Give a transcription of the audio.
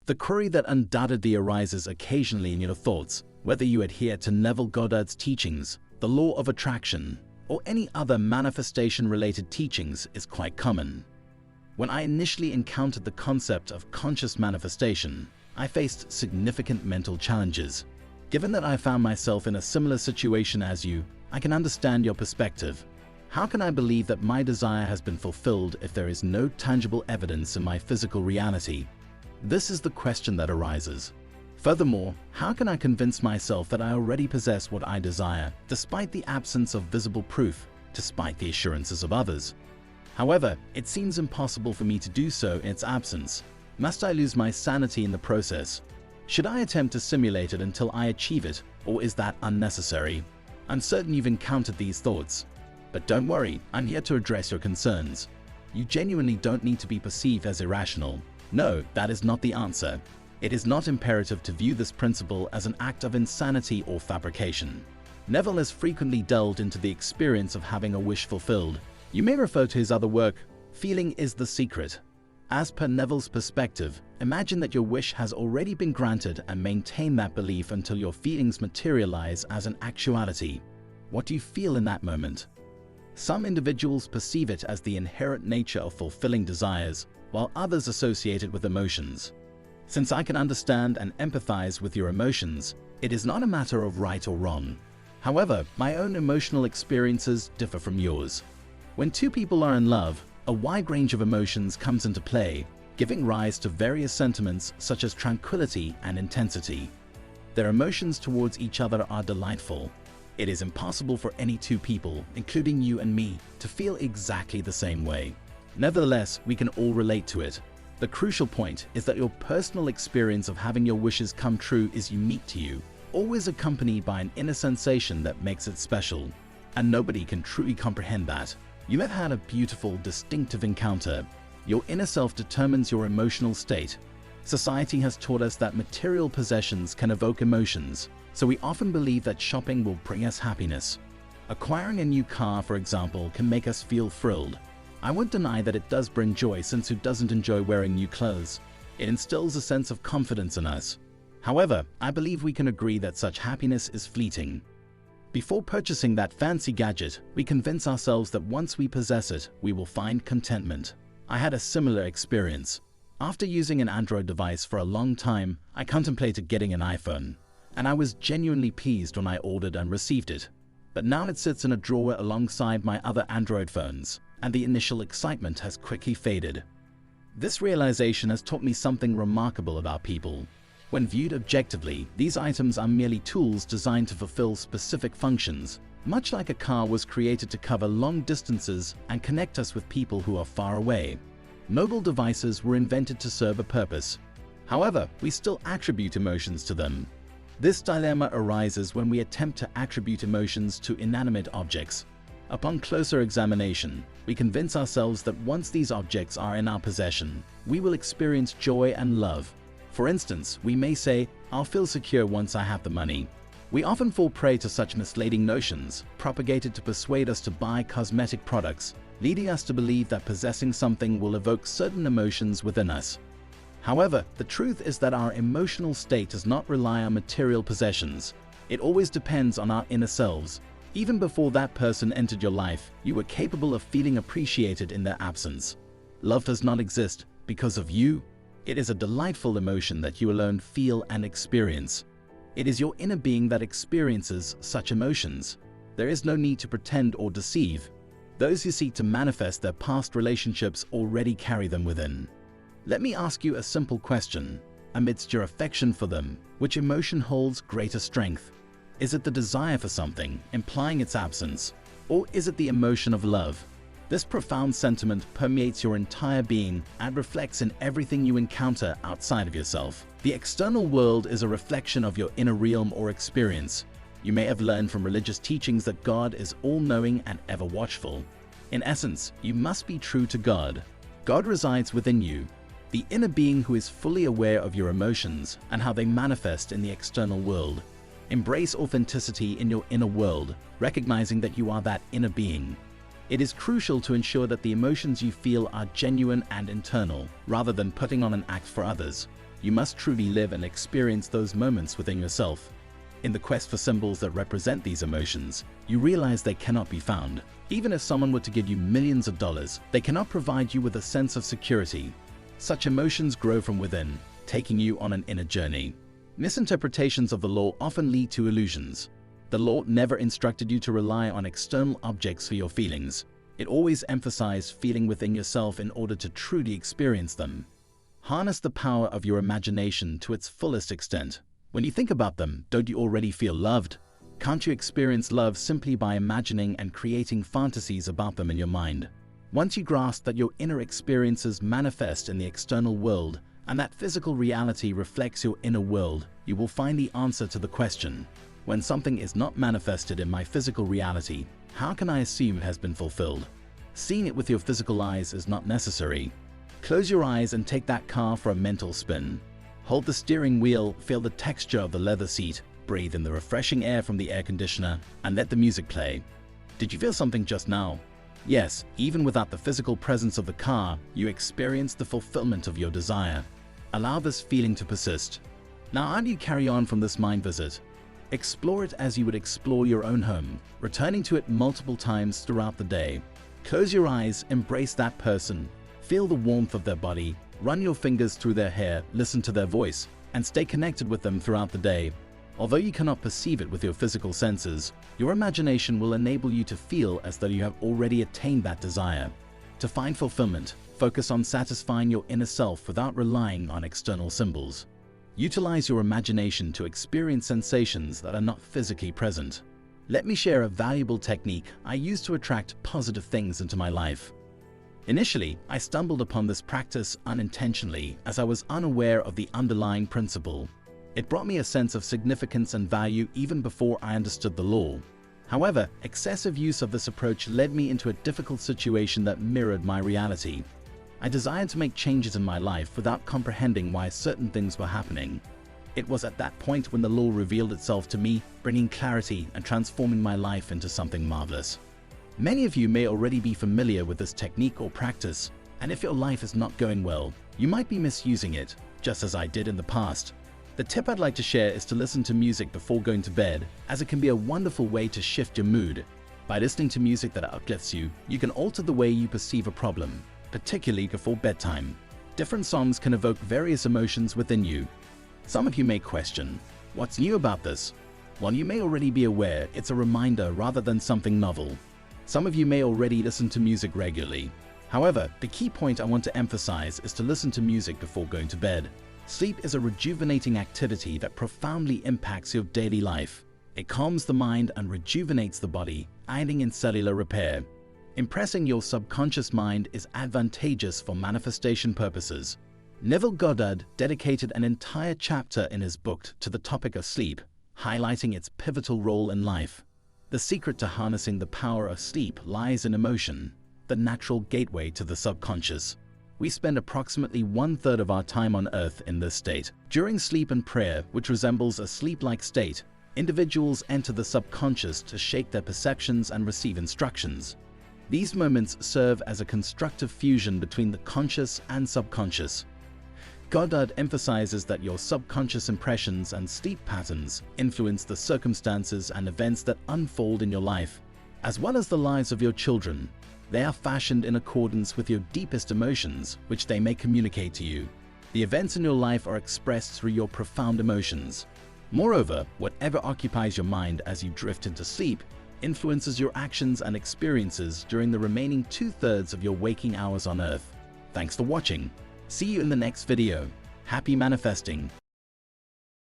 The query that undoubtedly arises occasionally in your thoughts, whether you adhere to Neville Goddard's teachings, the law of attraction, or any other manifestation-related teachings, is quite common. When I initially encountered the concept of conscious manifestation, I faced significant mental challenges. Given that I found myself in a similar situation as you, I can understand your perspective. How can I believe that my desire has been fulfilled if there is no tangible evidence in my physical reality? This is the question that arises. Furthermore, how can I convince myself that I already possess what I desire, despite the absence of visible proof, despite the assurances of others? However, it seems impossible for me to do so in its absence. Must I lose my sanity in the process? Should I attempt to simulate it until I achieve it, or is that unnecessary? I'm certain you've encountered these thoughts. But don't worry, I'm here to address your concerns. You genuinely don't need to be perceived as irrational. No, that is not the answer. It is not imperative to view this principle as an act of insanity or fabrication. Neville has frequently delved into the experience of having a wish fulfilled. You may refer to his other work, Feeling is the Secret. As per Neville's perspective, imagine that your wish has already been granted and maintain that belief until your feelings materialize as an actuality. What do you feel in that moment? Some individuals perceive it as the inherent nature of fulfilling desires, while others associate it with emotions. Since I can understand and empathize with your emotions, it is not a matter of right or wrong. However, my own emotional experiences differ from yours. When two people are in love, a wide range of emotions comes into play, giving rise to various sentiments such as tranquility and intensity. Their emotions towards each other are delightful. It is impossible for any two people, including you and me, to feel exactly the same way. Nevertheless, we can all relate to it. The crucial point is that your personal experience of having your wishes come true is unique to you, always accompanied by an inner sensation that makes it special. And nobody can truly comprehend that. You have had a beautiful, distinctive encounter. Your inner self determines your emotional state. Society has taught us that material possessions can evoke emotions, so we often believe that shopping will bring us happiness. Acquiring a new car, for example, can make us feel thrilled. I won't deny that it does bring joy, since who doesn't enjoy wearing new clothes? It instills a sense of confidence in us. However, I believe we can agree that such happiness is fleeting. Before purchasing that fancy gadget, we convince ourselves that once we possess it, we will find contentment. I had a similar experience. After using an Android device for a long time, I contemplated getting an iPhone, and I was genuinely pleased when I ordered and received it. But now it sits in a drawer alongside my other Android phones, and the initial excitement has quickly faded. This realization has taught me something remarkable about people. When viewed objectively, these items are merely tools designed to fulfill specific functions, much like a car was created to cover long distances and connect us with people who are far away. Mobile devices were invented to serve a purpose. However, we still attribute emotions to them. This dilemma arises when we attempt to attribute emotions to inanimate objects. Upon closer examination, we convince ourselves that once these objects are in our possession, we will experience joy and love. For instance, we may say, "I'll feel secure once I have the money." We often fall prey to such misleading notions, propagated to persuade us to buy cosmetic products, leading us to believe that possessing something will evoke certain emotions within us. However, the truth is that our emotional state does not rely on material possessions. It always depends on our inner selves. Even before that person entered your life, you were capable of feeling appreciated in their absence. Love does not exist because of you. It is a delightful emotion that you alone feel and experience. It is your inner being that experiences such emotions. There is no need to pretend or deceive. Those who seek to manifest their past relationships already carry them within. Let me ask you a simple question. Amidst your affection for them, which emotion holds greater strength? Is it the desire for something, implying its absence? Or is it the emotion of love? This profound sentiment permeates your entire being and reflects in everything you encounter outside of yourself. The external world is a reflection of your inner realm or experience. You may have learned from religious teachings that God is all-knowing and ever-watchful. In essence, you must be true to God. God resides within you, the inner being who is fully aware of your emotions and how they manifest in the external world. Embrace authenticity in your inner world, recognizing that you are that inner being. It is crucial to ensure that the emotions you feel are genuine and internal, rather than putting on an act for others. you must truly live and experience those moments within yourself. In the quest for symbols that represent these emotions, you realize they cannot be found. Even if someone were to give you millions of dollars, they cannot provide you with a sense of security. Such emotions grow from within, taking you on an inner journey. Misinterpretations of the law often lead to illusions. The law never instructed you to rely on external objects for your feelings. It always emphasized feeling within yourself in order to truly experience them. Harness the power of your imagination to its fullest extent. When you think about them, don't you already feel loved? Can't you experience love simply by imagining and creating fantasies about them in your mind? Once you grasp that your inner experiences manifest in the external world and that physical reality reflects your inner world, you will find the answer to the question, when something is not manifested in my physical reality, how can I assume it has been fulfilled? Seeing it with your physical eyes is not necessary. Close your eyes and take that car for a mental spin. Hold the steering wheel, feel the texture of the leather seat, breathe in the refreshing air from the air conditioner, and let the music play. Did you feel something just now? Yes, even without the physical presence of the car, you experienced the fulfillment of your desire. Allow this feeling to persist. Now, how do you carry on from this mind visit? Explore it as you would explore your own home, returning to it multiple times throughout the day. Close your eyes, embrace that person, feel the warmth of their body, run your fingers through their hair, listen to their voice, and stay connected with them throughout the day. Although you cannot perceive it with your physical senses, your imagination will enable you to feel as though you have already attained that desire. To find fulfillment, focus on satisfying your inner self without relying on external symbols. Utilize your imagination to experience sensations that are not physically present. Let me share a valuable technique I use to attract positive things into my life. Initially, I stumbled upon this practice unintentionally as I was unaware of the underlying principle. It brought me a sense of significance and value even before I understood the law. However, excessive use of this approach led me into a difficult situation that mirrored my reality. I desired to make changes in my life without comprehending why certain things were happening. It was at that point when the law revealed itself to me, bringing clarity and transforming my life into something marvelous. Many of you may already be familiar with this technique or practice, and if your life is not going well, you might be misusing it, just as I did in the past. The tip I'd like to share is to listen to music before going to bed, as it can be a wonderful way to shift your mood. By listening to music that uplifts you, you can alter the way you perceive a problem, particularly before bedtime. Different songs can evoke various emotions within you. Some of you may question, what's new about this? Well, you may already be aware it's a reminder rather than something novel. Some of you may already listen to music regularly. However, the key point I want to emphasize is to listen to music before going to bed. Sleep is a rejuvenating activity that profoundly impacts your daily life. It calms the mind and rejuvenates the body, aiding in cellular repair. Impressing your subconscious mind is advantageous for manifestation purposes. Neville Goddard dedicated an entire chapter in his book to the topic of sleep, highlighting its pivotal role in life. The secret to harnessing the power of sleep lies in emotion, the natural gateway to the subconscious. We spend approximately 1/3 of our time on Earth in this state. During sleep and prayer, which resembles a sleep-like state, individuals enter the subconscious to shape their perceptions and receive instructions. These moments serve as a constructive fusion between the conscious and subconscious. Goddard emphasizes that your subconscious impressions and sleep patterns influence the circumstances and events that unfold in your life, as well as the lives of your children. They are fashioned in accordance with your deepest emotions, which they may communicate to you. The events in your life are expressed through your profound emotions. Moreover, whatever occupies your mind as you drift into sleep influences your actions and experiences during the remaining 2/3 of your waking hours on Earth. Thanks for watching. See you in the next video. Happy manifesting.